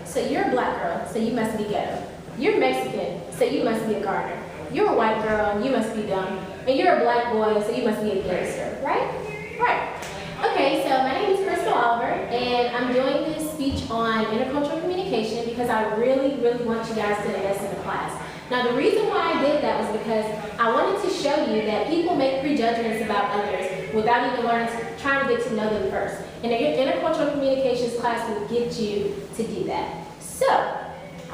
so you're a black girl, so you must be ghetto. You're Mexican, so you must be a gardener. You're a white girl, you must be dumb. And you're a black boy, so you must be a gangster, right? Right. Okay, so my name is Crystal Oliver, and I'm doing this speech on intercultural communication because I really want you guys to invest in the class. Now, the reason why I did that was because I wanted to show you that people make prejudgments about others without even trying to get to know them first. And the intercultural communications class will get you to do that. So,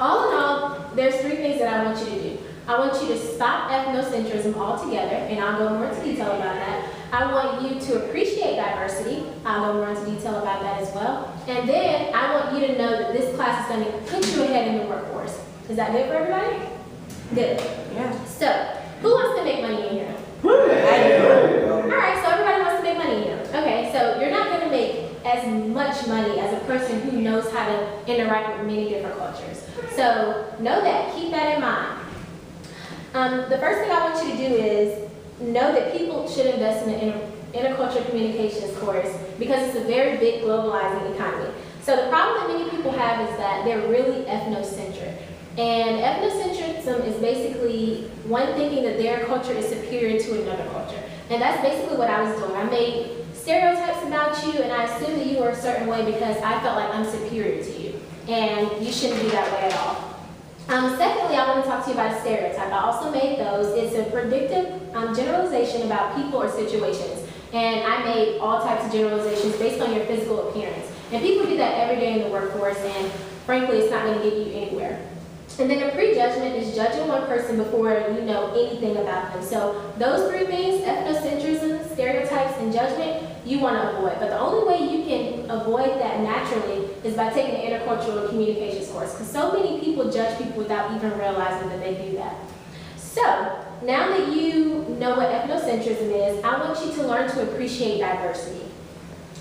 all in all, there's 3 things that I want you to do. I want you to stop ethnocentrism altogether, and I'll go more into detail about that. I want you to appreciate diversity. I'll go more into detail about that as well. And then I want you to know that this class is going to put you ahead in the workforce. Is that good for everybody? Good. Yeah. So, who wants to make money in here? All right, so everybody wants to make money in here. Okay, so you're not going to make as much money as a person who knows how to interact with many different cultures. So, know that. Keep that in mind. The first thing I want you to do is know that people should invest in the intercultural communications course because it's a very big globalizing economy. So the problem that many people have is that they're really ethnocentric. And ethnocentrism is basically one thinking that their culture is superior to another culture. And that's basically what I was doing. I made stereotypes about you and I assumed that you were a certain way because I felt like I'm superior to you. And you shouldn't be that way at all. Secondly, I want to talk to you about a stereotype. I also made those. It's a predictive generalization about people or situations. And I made all types of generalizations based on your physical appearance. And people do that every day in the workforce, and frankly, it's not going to get you anywhere. And then a prejudgment is judging one person before you know anything about them. So those 3 things, ethnocentrism, stereotypes, and judgment, you want to avoid. But the only way you can avoid that naturally is by taking the intercultural communications course. Because so many people judge people without even realizing that they do that. So now that you know what ethnocentrism is, I want you to learn to appreciate diversity.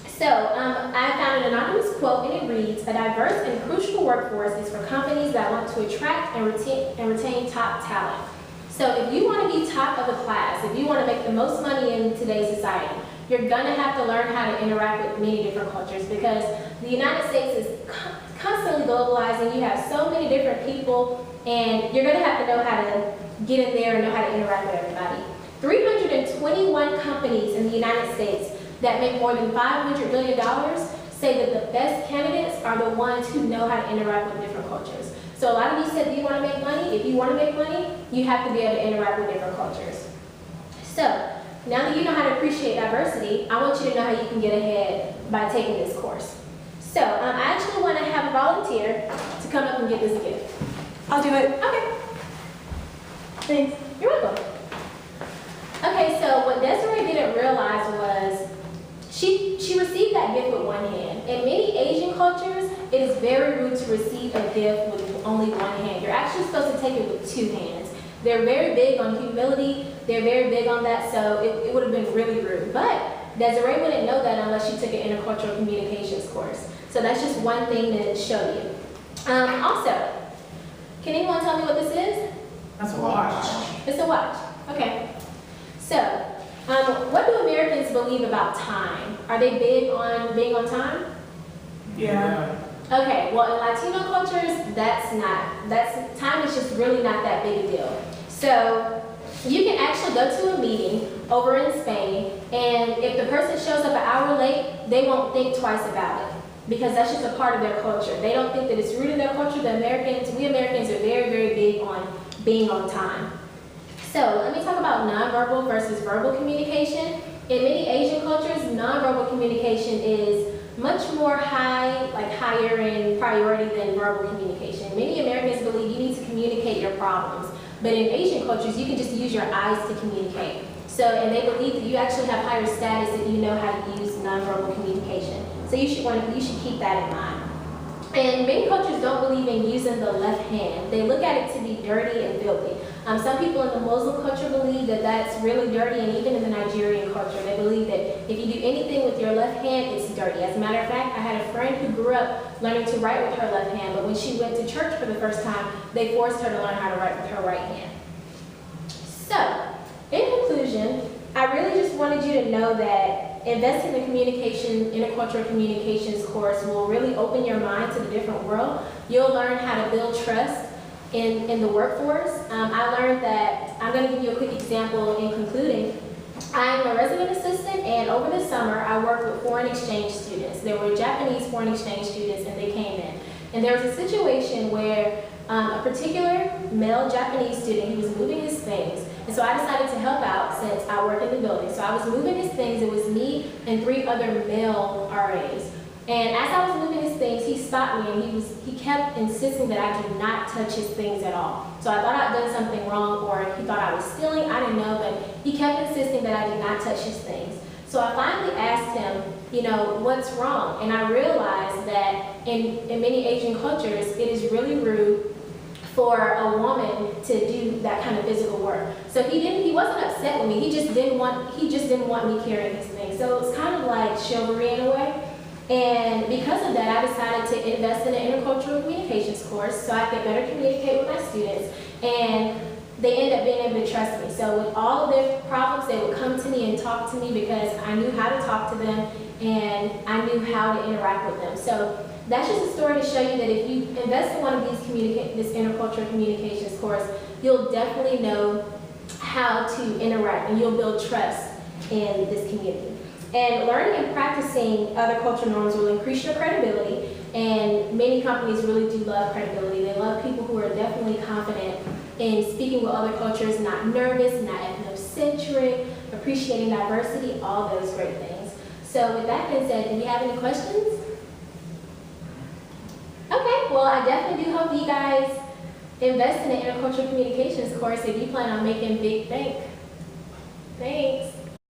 So, I found an anonymous quote, and it reads, "A diverse and crucial workforce is for companies that want to attract and retain top talent." So if you want to be top of the class, if you want to make the most money in today's society, you're going to have to learn how to interact with many different cultures because the United States is constantly globalizing. You have so many different people, and you're going to have to know how to get in there and know how to interact with everybody. 321 companies in the United States that make more than $500 billion say that the best candidates are the ones who know how to interact with different cultures. So a lot of you said that you want to make money. If you want to make money, you have to be able to interact with different cultures. So now that you know how to appreciate diversity, I want you to know how you can get ahead by taking this course. So I actually want to have a volunteer to come up and get this gift. I'll do it. Okay. Thanks. You're welcome. Okay, so what Desiree didn't realize was she received that gift with one hand. In many Asian cultures, it is very rude to receive a gift with only one hand. You're actually supposed to take it with 2 hands. They're very big on humility. They're very big on that, so it would have been really rude. But Desiree wouldn't know that unless she took an intercultural communications course. So that's just one thing to show you. Also, can anyone tell me what this is? That's a watch. It's a watch. Okay. So, what do Americans believe about time? Are they big on being on time? Yeah. Okay, well in Latino cultures, time is just really not that big a deal. So, you can actually go to a meeting over in Spain, and if the person shows up an hour late, they won't think twice about it. Because that's just a part of their culture. They don't think that it's rooted in their culture. We Americans are very big on being on time. So let me talk about nonverbal versus verbal communication. In many Asian cultures, nonverbal communication is much more higher in priority than verbal communication. Many Americans believe you need to communicate your problems, but in Asian cultures, you can just use your eyes to communicate. So, and they believe that you actually have higher status if you know how to use nonverbal communication. So you should keep that in mind. And many cultures don't believe in using the left hand. They look at it to be dirty and filthy. Some people in the Muslim culture believe that that's really dirty, and even in the Nigerian culture, they believe that if you do anything with your left hand, it's dirty. As a matter of fact, I had a friend who grew up learning to write with her left hand, but when she went to church for the first time, they forced her to learn how to write with her right hand. So, in conclusion, I really just wanted you to know that investing in the intercultural communications course will really open your mind to the different world. You'll learn how to build trust in the workforce. I learned that, I'm going to give you a quick example in concluding. I'm a resident assistant, and over the summer I worked with foreign exchange students. There were Japanese foreign exchange students, and they came in. And there was a situation where a particular male Japanese student, he was moving his things. And so I decided to help out since I work in the building. So I was moving his things. It was me and 3 other male RAs. And as I was moving his things, he stopped me and he kept insisting that I do not touch his things at all. So I thought I'd done something wrong, or he thought I was stealing. I didn't know, but he kept insisting that I did not touch his things. So I finally asked him, you know, what's wrong? And I realized that in many Asian cultures, it is really rude for a woman to do that kind of physical work. So he wasn't upset with me. He just didn't want me carrying his things. So it was kind of like chivalry in a way. And because of that, I decided to invest in an intercultural communications course so I could better communicate with my students. And they ended up being able to trust me. So with all of their problems, they would come to me and talk to me because I knew how to talk to them and I knew how to interact with them. So that's just a story to show you that if you invest in one of these this intercultural communications course, you'll definitely know how to interact and you'll build trust in this community. And learning and practicing other cultural norms will increase your credibility, and many companies really do love credibility. They love people who are definitely confident in speaking with other cultures, not nervous, not ethnocentric, appreciating diversity, all those great things. So with that being said, do you have any questions? Okay, well I definitely do hope you guys invest in the intercultural communications course if you plan on making big bank. Thanks.